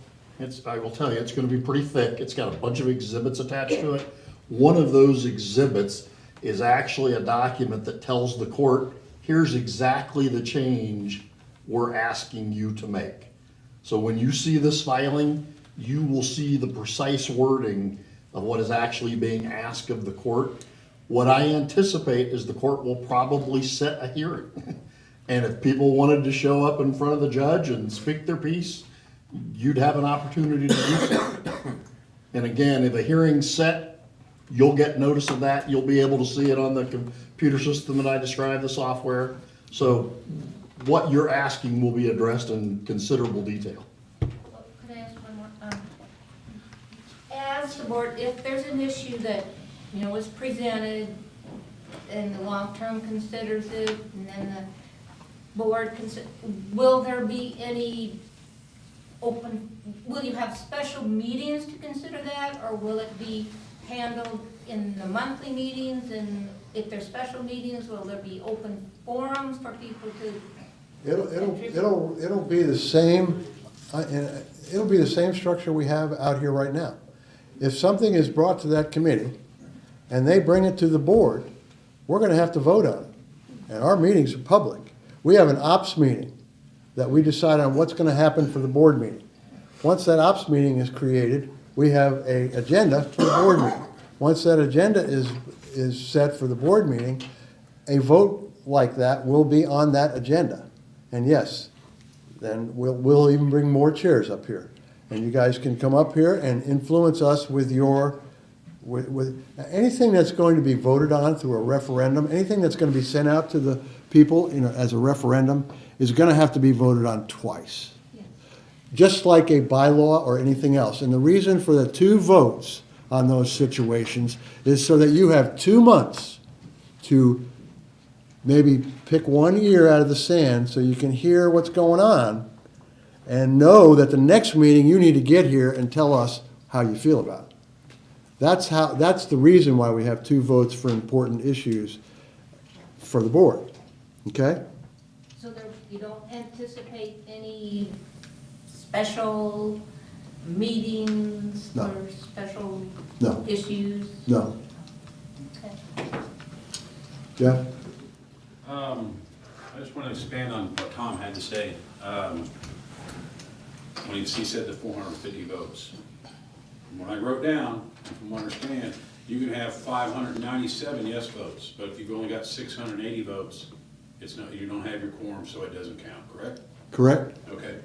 Speaker 13: I will tell you, it's gonna be pretty thick. It's got a bunch of exhibits attached to it. One of those exhibits is actually a document that tells the court, here's exactly the change we're asking you to make. So when you see this filing, you will see the precise wording of what is actually being asked of the court. What I anticipate is the court will probably set a hearing. And if people wanted to show up in front of the judge and speak their piece, you'd have an opportunity to do so. And again, if a hearing's set, you'll get notice of that. You'll be able to see it on the computer system that I described, the software. So what you're asking will be addressed in considerable detail.
Speaker 2: Could I ask one more? As the board, if there's an issue that, is presented and the long-term considers it, and then the board will there be any will you have special meetings to consider that, or will it be handled in the monthly meetings? And if there's special meetings, will there be open forums for people to?
Speaker 1: It'll be the same, it'll be the same structure we have out here right now. If something is brought to that committee and they bring it to the board, we're gonna have to vote on it. And our meetings are public. We have an ops meeting that we decide on what's gonna happen for the board meeting. Once that ops meeting is created, we have an agenda for the board meeting. Once that agenda is set for the board meeting, a vote like that will be on that agenda. And yes, then we'll even bring more chairs up here. And you guys can come up here and influence us with anything that's going to be voted on through a referendum, anything that's going to be sent out to the people, as a referendum, is going to have to be voted on twice. Just like a bylaw or anything else. And the reason for the 2 votes on those situations is so that you have 2 months to maybe pick one ear out of the sand so you can hear what's going on and know that the next meeting you need to get here and tell us how you feel about it. That's the reason why we have 2 votes for important issues for the board. Okay?
Speaker 2: So you don't anticipate any special meetings
Speaker 1: No.
Speaker 2: or special
Speaker 1: No.
Speaker 2: issues?
Speaker 1: No.
Speaker 2: Okay.
Speaker 1: Jeff?
Speaker 4: I just want want to expand on what Tom had to say. When he said the 450 votes. From what I wrote down, and from what I understand, you can have 597 yes votes, but if you've only got 680 votes, it's not, you don't have your quorum, so it doesn't count, correct?
Speaker 1: Correct?
Speaker 4: Okay.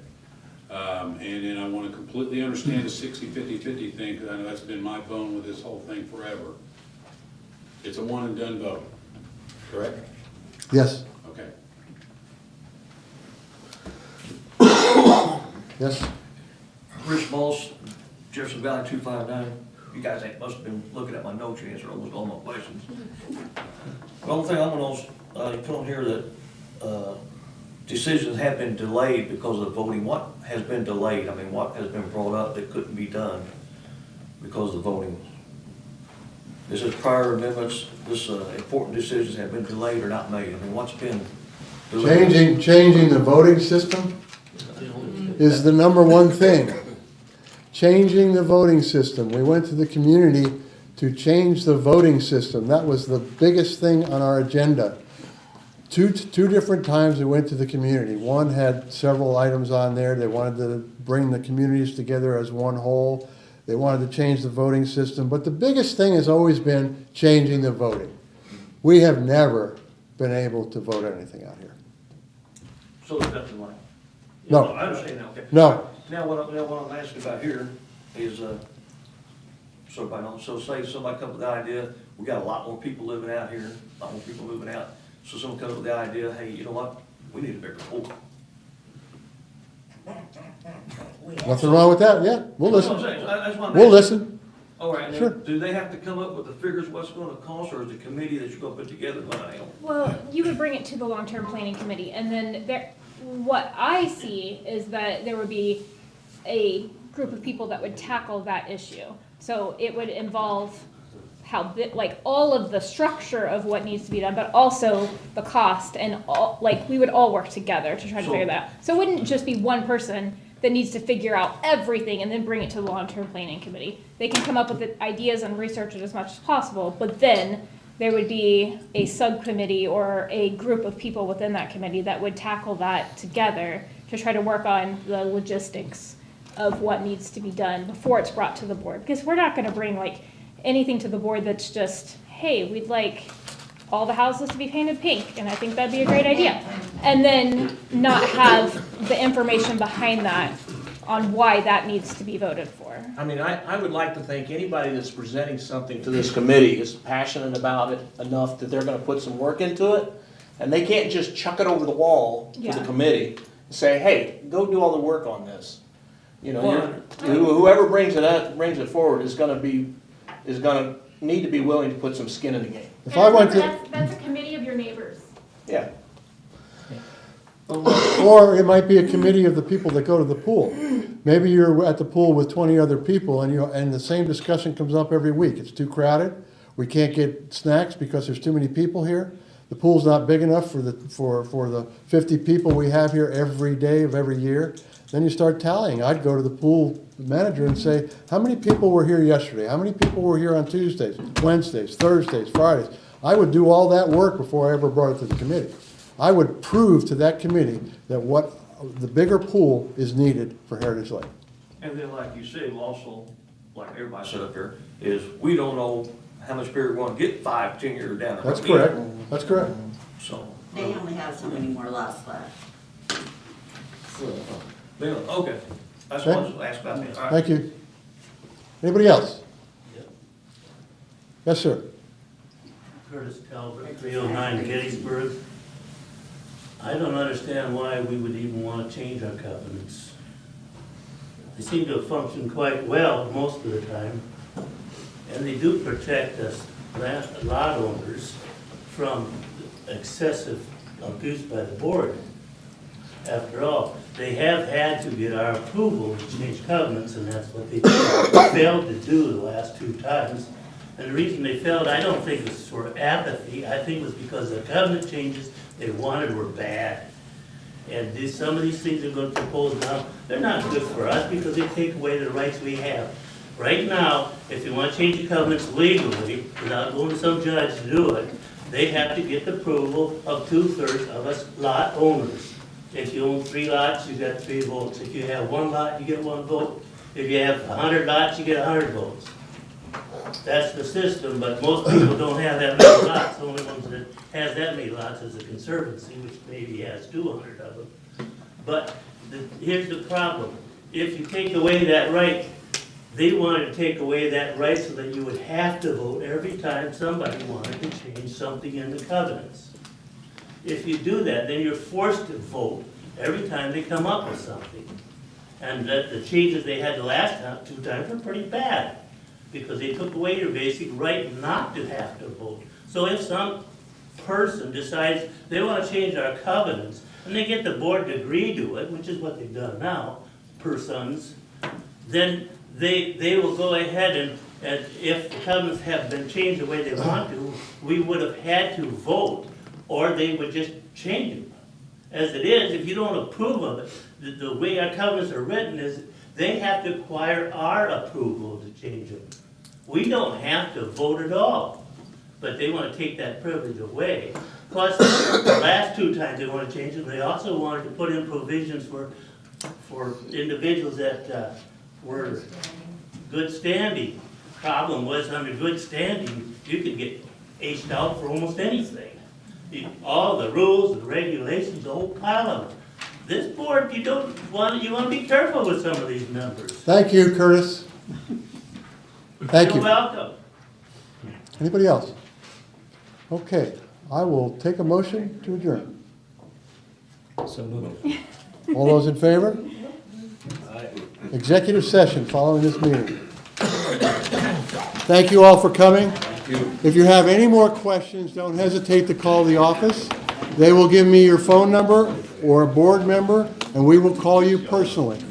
Speaker 4: And then I want to completely understand the 60-50-50 thing, because I know that's been my bone with this whole thing forever. It's a one and done vote, correct?
Speaker 1: Yes.
Speaker 4: Okay.
Speaker 1: Yes?
Speaker 16: Rich Moss, Jefferson Valley 259. You guys must have been looking at my notes, you answered almost all my questions. The only thing I'm gonna, you put on here that decisions have been delayed because of the voting. What has been delayed? I mean, what has been brought up that couldn't be done because of the voting? This is prior amendments, this important decisions have been delayed or not made. I mean, what's been delayed?
Speaker 1: Changing the voting system is the number one thing. Changing the voting system. We went to the community to change the voting system. That was the biggest thing on our agenda. Two different times we went to the community. One had several items on there. They wanted to bring the communities together as one whole. They wanted to change the voting system. But the biggest thing has always been changing the voting. We have never been able to vote anything out here.
Speaker 16: So there's nothing like.
Speaker 1: No.
Speaker 16: I understand now, okay.
Speaker 1: No.
Speaker 16: Now, what I'm asking about here is, so everybody knows, so say somebody comes with the idea, we got a lot more people living out here, a lot more people moving out. So someone comes with the idea, hey, you know what, we need a bigger pool.
Speaker 1: Nothing wrong with that, yeah, we'll
Speaker 16: That's what
Speaker 1: listen.
Speaker 16: I'm saying. That's what I'm
Speaker 1: We'll
Speaker 16: asking.
Speaker 1: listen.
Speaker 16: All right,
Speaker 1: Sure.
Speaker 16: now, do they have to come up with the figures, what's gonna cost, or is the committee that you're gonna put together gonna handle?
Speaker 10: Well, you would bring it to the long-term planning committee, and then there, what I see is that there would be a group of people that would tackle that issue. So it would involve like all of the structure of what needs to be done, but also the cost and all, like, we would all work together to try to figure that out. So it wouldn't just be one person that needs to figure out everything and then bring it to the long-term planning committee. They can come up with the ideas and research it as much as possible, but then there would be a subcommittee or a group of people within that committee that would tackle that together to try to work on the logistics of what needs to be done before it's brought to the board. Because we're not gonna bring like anything to the board that's just, hey, we'd like all the houses to be painted pink, and I think that'd be a great idea. And then not have the information behind that on why that needs to be voted for.
Speaker 8: I mean, I would like to think anybody that's presenting something to this committee is passionate about it enough that they're gonna put some work into it, and they can't just chuck it over the wall to the
Speaker 10: Yeah.
Speaker 8: committee and say, hey, go do all the work on this. You know, whoever brings it forward is gonna need to be willing to put some skin in the game.
Speaker 1: If I went to,
Speaker 10: That's a committee of your neighbors.
Speaker 8: Yeah.
Speaker 1: or it might be a committee of the people that go to the pool. Maybe you're at the pool with 20 other people and the same discussion comes up every week. It's too crowded. We can't get snacks because there's too many people here. The pool's not big enough for the 50 people we have here every day of every year. Then you start tallying. I'd go to the pool manager and say, how many people were here yesterday? How many people were here on Tuesdays, Wednesdays, Thursdays, Fridays? I would do all that work before I ever brought it to the committee. I would prove to that committee that what the bigger pool is needed for Heritage Lake.
Speaker 16: And then, like you said, also, like everybody said up here, is we don't know how much beer we're gonna get 5, 10 years down the road.
Speaker 1: That's correct. That's correct.
Speaker 16: So.
Speaker 2: They only have so many more lots left.
Speaker 16: Okay, that's what I was asking about that. All right.
Speaker 1: Thank you. Anybody else? Yes, sir.
Speaker 17: Curtis Calvert, 309 Gettysburg. I don't understand why we would even want to change our covenants. They seem to function quite well most of the time, and they do protect us lot owners from excessive abuse by the board. After all, they have had to get our approval to change covenants, and that's what they failed to do the last 2 times. And the reason they failed, I don't think it was for apathy. I think it was because the covenant changes they wanted were bad. And some of these things they're going to propose now, they're not good for us because they take away the rights we have. Right now, if you want to change the covenants legally, without going to some judge to do it, they have to get the approval of 2/3 of us lot owners. If you own 3 lots, you got 3 votes. If you have 1 lot, you get 1 vote. If you have 100 lots, you get 100 votes. That's the system, but most people don't have that many lots. The only ones that has that many lots is the Conservancy, which maybe has 200 of them. But here's the problem. If you take away that right, they wanted to take away that right so that you would have to vote every time somebody wanted to change something in the covenants. If you do that, then you're forced to vote every time they come up with something. And that the changes they had the last time, 2 times, were pretty bad, because they took away your basic right not to have to vote. So if some person decides they want to change our covenants, and they get the board to agree to it, which is what they've done now, persons, then they will go ahead and if the covenants have been changed the way they want to, we would have had to vote, or they would just change them. As it is, if you don't approve of it, the way our covenants are written is they have to acquire our approval to change them. We don't have to vote at all, but they want to take that privilege away. Plus, the last 2 times they want to change it, they also wanted to put in provisions for individuals that were good standing. Problem was, under good standing, you could get aged out for almost anything. All the rules, the regulations, the whole pile of them. This board, you want to be careful with some of these members.
Speaker 1: Thank you, Curtis. Thank
Speaker 17: You're
Speaker 1: you.
Speaker 17: welcome.
Speaker 1: Anybody else? Okay, I will take a motion to adjourn.
Speaker 5: So moved.
Speaker 1: All those in favor? Executive session following this meeting. Thank you all for coming. If you have any more questions, don't hesitate to call the office. They will give me your phone number or a board member, and we will call you personally.